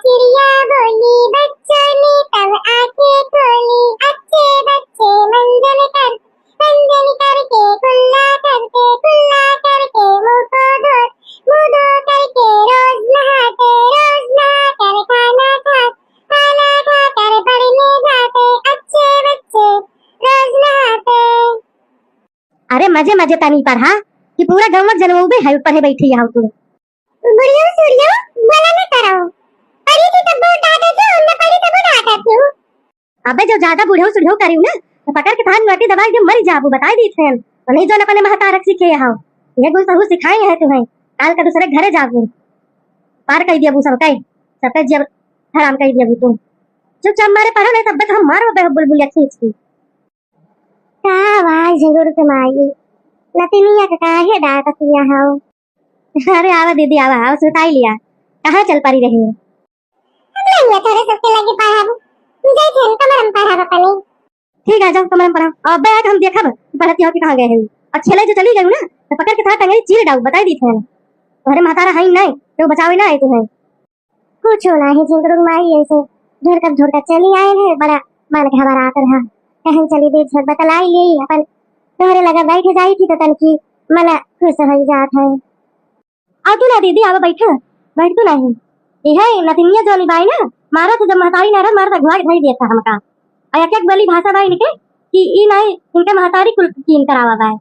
चिड़िया बोली बच्चों ने तब आंखें खोली, अच्छे बच्चे मंजन करके कुल्ला करके मुंह को धो करके रोज नहाते, रोज नहाकर खाना खाकर पढ़ने जाते, अच्छे बच्चे रोज नहाते। अरे मजे मजे तनी पढ़ा कि पूरा गाँव जनमोबे है ऊपर है बैठी यहाँ तू। बुढ़ियो सुड़ियो बोला न करो, पढ़ी थी तब बोल डांटे थे और न पढ़ी तब डांटा क्यों? अबे जो ज्यादा बूढ़े सुढ़े करियो ना तो पकड़ के थान वाटी दबा के मर जाबू, बता दी थे और नहीं जो न अपने महतारक सीखे यहाँ ये गुल सहू सिखाए हैं तुम्हें, काल का दूसरे घरे जाबू पार कह दिया सब कई सब जब हराम कह दिया तुम चुपचाप मारे पढ़ो नहीं तब तक हम मारो बे बुलबुलिया खींच की। का आवाज जरूर तुम्हारी नतिनिया का काहे डांट किया हो? अरे आवा दीदी आवा आओ सुताई लिया कहाँ चल पड़ी रही है? नहीं थोड़े सबके लगे पढ़ा मुझे थे कमरम पढ़ा पनी। ठीक है जाओ कमरम पढ़ाओ। अब बैठ हम देखा पढ़ती हो कि कहाँ गए हैं और छेले जो चली गई ना तो पकड़ के साथ टंगे चीर डाऊ, बताई दी थे तुम्हारे महतारा है नहीं तो बचावे ना आए तुम्हें कुछ होना है झुंगरू माई ऐसे झुड़कर चली आए हैं, बड़ा मन घबरा कर रहा कहीं चली दी झट बतलाई यही अपन तोहरे लगा बैठ जाई थी तो तन की मन खुश हो जात है। आ तू ना दीदी आवा बैठ तू नहीं ये है नतिनिया जो निभाई ना मारा तो जब महतारी ना रहा मारा घुआ धई दिया था हमका और एक बोली भाषा बाई निके कि ई नहीं इनके महतारी कुल कीन करावा बाय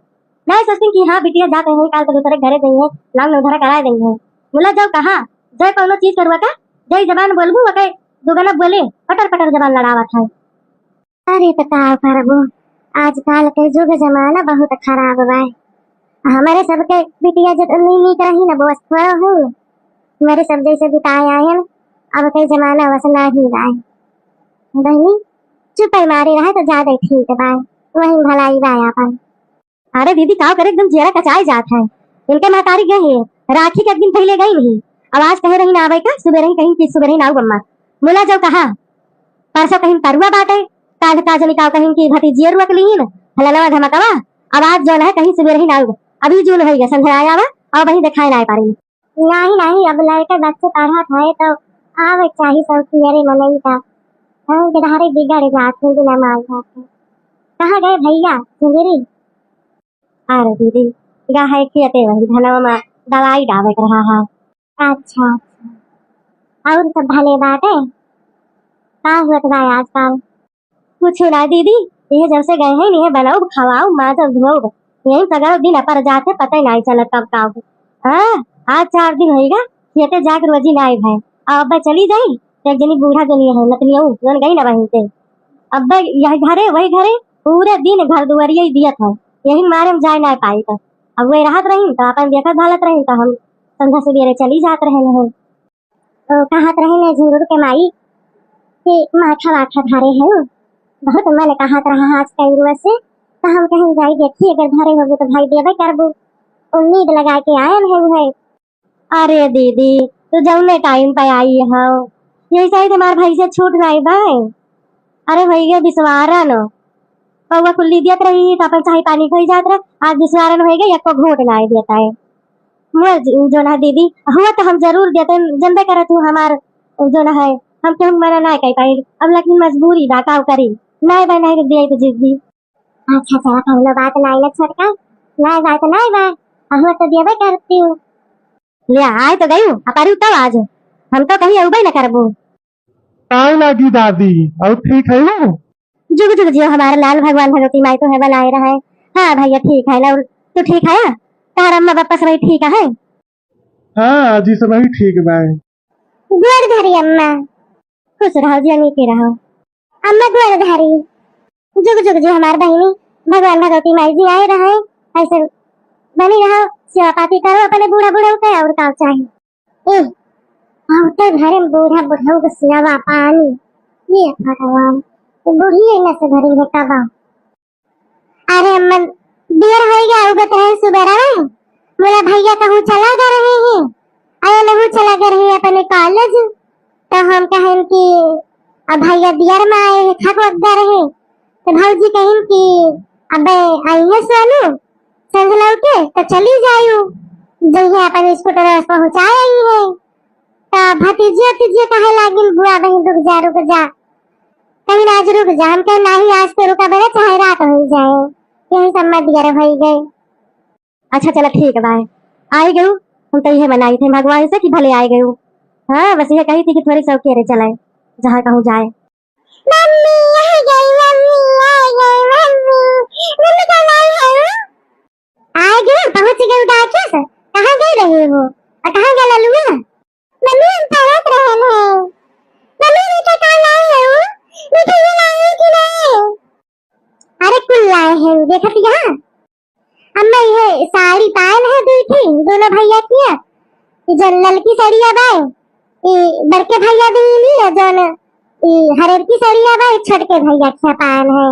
नहीं सोचती कि हाँ बिटिया जाते हैं काल तो दूसरे घरे देंगे लांग में घर करा देंगे बोला जाओ कहा जय कौनो चीज करवा का जय जबान बोलबू वके दुगना बोले पटर जबान लड़ावा था। अरे तो का करबो आजकल के युग जमाना बहुत खराब बा, हमारे सबके बिटिया जब नीक रही ना बस थोड़ा हो मेरे सब जैसे बिताए आए अब कई जमाना वसना ही राय बहनी चुप मारे रहे तो ज्यादा ठीक बा वही भलाई बा अपन। अरे दीदी का करे एकदम जेरा कचाई जात है इनके महतारी गए हैं राखी के एक दिन पहले गई नहीं आवाज कहे रही ना आवे का सुबह रही कहीं की सुबह रही ना अम्मा बोला जाओ कहा परसों कहीं तरुआ बाटे काल काजनी का कहीं की भतीजी रुक लीन हलवा धमकावा आवाज जो है कहीं सुबह रही ना अभी जून हो गया संध्या आया और वही दिखाई ना पारी नहीं अब लड़के बच्चे पढ़ा था तो आवे चाहिए सब की अरे मनई का हम गधारे बिगड़ जाते हैं बिना माल खाते। कहाँ गए भैया सुंदरी? अरे दीदी गाय खेते वही धनवा में दवाई डावे कर रहा है। अच्छा और सब भले बात है का हुआ था आजकल? कुछ ना दीदी ये जब से गए हैं नहीं बनाओ खवाओ माँ जब धो यही सगा दिन पर जाते पता ही नहीं चला कब का हाँ आज 4 दिन होगा खेते जाकर रोजी ना भाई अब चली जाई एक जनी बूढ़ा जनी है नतनिया जोन गई ना वहीं से अब यही घरे वही घरे पूरे दिन घर दुआरिया ही दिया था यही मारे में जाए ना पाई तो अब वही राहत रही तो अपन देखत भालत रही तो हम संध्या सवेरे चली जात रहे हैं। कहा रहे झुंगुर के माई कि माथा वाथा धारे है बहुत मन कहा रहा आज कई से तो हम कहीं जाई देखी अगर धारे होगे तो भाई देवे करबू उम्मीद लगा के आए है। अरे दीदी तू जौने टाइम पे आई हो यही चाहिए तुम्हारे भाई से छूट गई भाई। अरे भैया बिस्वारा नो पौवा खुली दियत रही तो अपन चाय पानी खाई जात रहा आज बिस्वारा न होएगा एक को घोट ना देता है जो ना दीदी हुआ तो हम जरूर देते जनबे करे तू हमार जो ना है हम क्यों मना ना कह पाई अब लेकिन मजबूरी दाकाव करी नहीं बा नहीं दिया तो जिद्दी। अच्छा चला कहलो बात नहीं ना छोटका नहीं बात नहीं बा हम तो देवे करती हूँ ले आए तो गई अपारी तब आज हम तो कहीं अउबे न करबो आए लगी दादी और ठीक है वो जुग जुग जियो हमारे लाल भगवान भगवती माई तो है बनाए रहे। हाँ भैया ठीक है ना तू ठीक है तार अम्मा पापा सब ठीक है? हाँ जी सब ही ठीक बा गोड़ धरी अम्मा खुश रहो जनी के रहो अम्मा गोड़ धरी जुग जुग जियो हमारे बहनी भगवान भगवती माई जी आए रहे ऐसे बनी रहो सेवा पाती करो अपने बूढ़ा बूढ़ा का और का चाहिए तो घर में बूढ़ा बूढ़ा को सेवा पानी ये भगवान तो बूढ़ी है न से घरी है कब अरे अम्मा देर हो गया उगत रहे सुबह में बोला भैया कहूँ चला जा रहे हैं अरे नहीं चला जा रहे अपने कॉलेज तो हम कहें कि अब भैया दियर में आए हैं थक वक जा रहे तो भाजी कहें कि अबे आई है सोनू संजला उठे तो चली जायू जही अपन स्कूटर पहुंचा आई है तो भतीजिया कहे लागिन बुआ बहन रुक जा कहीं आज रुक जा। हम कहे नहीं आज तो रुका बड़े चाहे रात हो जाए। यही सब मत दिया भई गए। अच्छा चलो ठीक है बाय। आई गई हम तो यह बनाई थे भगवान से कि भले आई गई। हाँ बस ये कही थी कि थोड़ी सौकेरे चले जहाँ कहूँ जाए। मम्मी आ गई मम्मी कहाँ आई है? आ गई पहुंच गई डाके से। कहाँ गई रही हो और कहाँ गया ललुआ? मम्मी हम पहुंच रहे हैं। मम्मी मीठा कहाँ लाई है? मीठा ये लाई कि नहीं? अरे कुल लाए हैं देखा थी यहाँ। अम्मा ये साड़ी पायल है दी थी दोनों भैया की। जो ललकी साड़ियाँ बाय बड़के भैया दी नहीं है जो हरेर की साड़ियाँ बाय छोटके भैया की पायल है।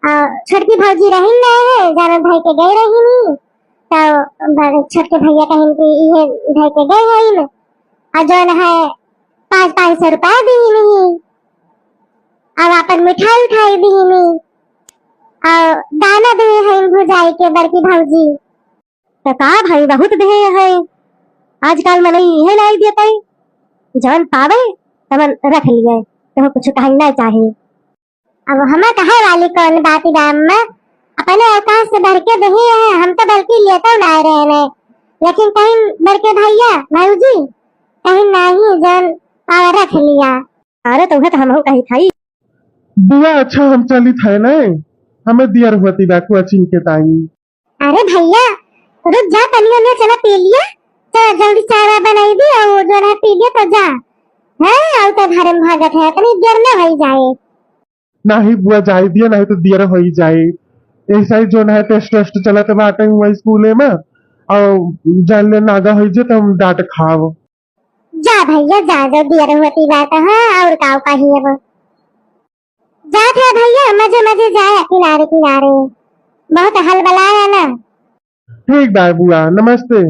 और छोटकी भौजी रही नहीं है जाना भाई के गए रही नहीं तो छोटके भैया कहीं की ये भाई के गए है इन और जो है 500 रुपया दी नहीं और अपन मिठाई उठाई दी नहीं और दाना दे है भुजाई के बड़की भौजी। तो का भाई बहुत दे है आजकल मैंने यह लाई दिया तई जौन पावे तमन रख लिए तो कुछ कहीं नहीं चाहिए। अब हमें कहे वाली कौन बात दाम में अपने औकात से बढ़ के दही है। हम तो बल्कि लेते ना रहे लेकिन कहीं बड़के भैया भौजी कहीं नहीं जन पावर रख लिया। अरे तुम्हें तो हम कही थी बुआ अच्छा हम चली थे न हमें दियर होती बैकु अचिन के ताई। अरे भैया रुक जा तनिया ने चला पी लिया तो जल्दी चाय बनाई दी और जो है पी लिया तो जा है और तो घर में भागत है तनी देर में हो जाए। नहीं बुआ जाए दिया नहीं तो दियर हो ही जाए। ऐसा ही जो है टेस्ट चलत बाटे हुआ स्कूले में और जान ले नागा हो जे तो हम डांट खाओ। जा भैया जा जो देर होती बात है और काव का ही अब जा था भैया मजे मजे जाए किनारे किनारे बहुत हल बलाया ना। ठीक बाय बुआ नमस्ते।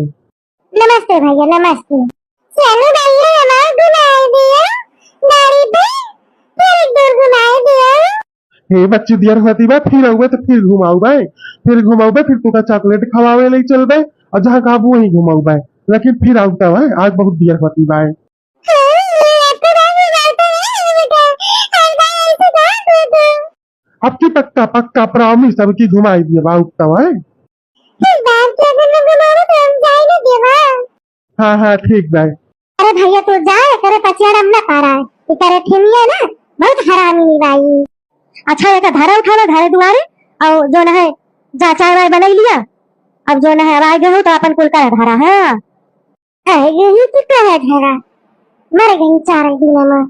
नमस्ते भैया नमस्ते। चलो भैया हमारा घुमाए दिया गाड़ी पे फिर एक दूर घुमाए दिया। हे बच्ची दियर होती बा फिर आऊबे तो फिर घुमाऊ बाय फिर घुमाऊ फिर तू का चॉकलेट खवावे ले चल बे और जहाँ काबू वहीं घुमाऊ बाय लेकिन फिर आउता है आज बहुत दियर होती बाय। अब की पक्का पक्का प्रॉमिस अब की घुमाई दिए बा उगता है। हाँ हाँ ठीक बाय। अरे भैया तू जा करे पचड़म ना पारा है करे ठिमिया ना बहुत हरामी भाई। अच्छा एक धारा उठाना धारे दुआरे और जो है जा चाय वाय बनाई लिया अब जो है अब आ गए हो तो अपन कुल का धारा है यही तो कहे धारा मर गई 4 दिन में।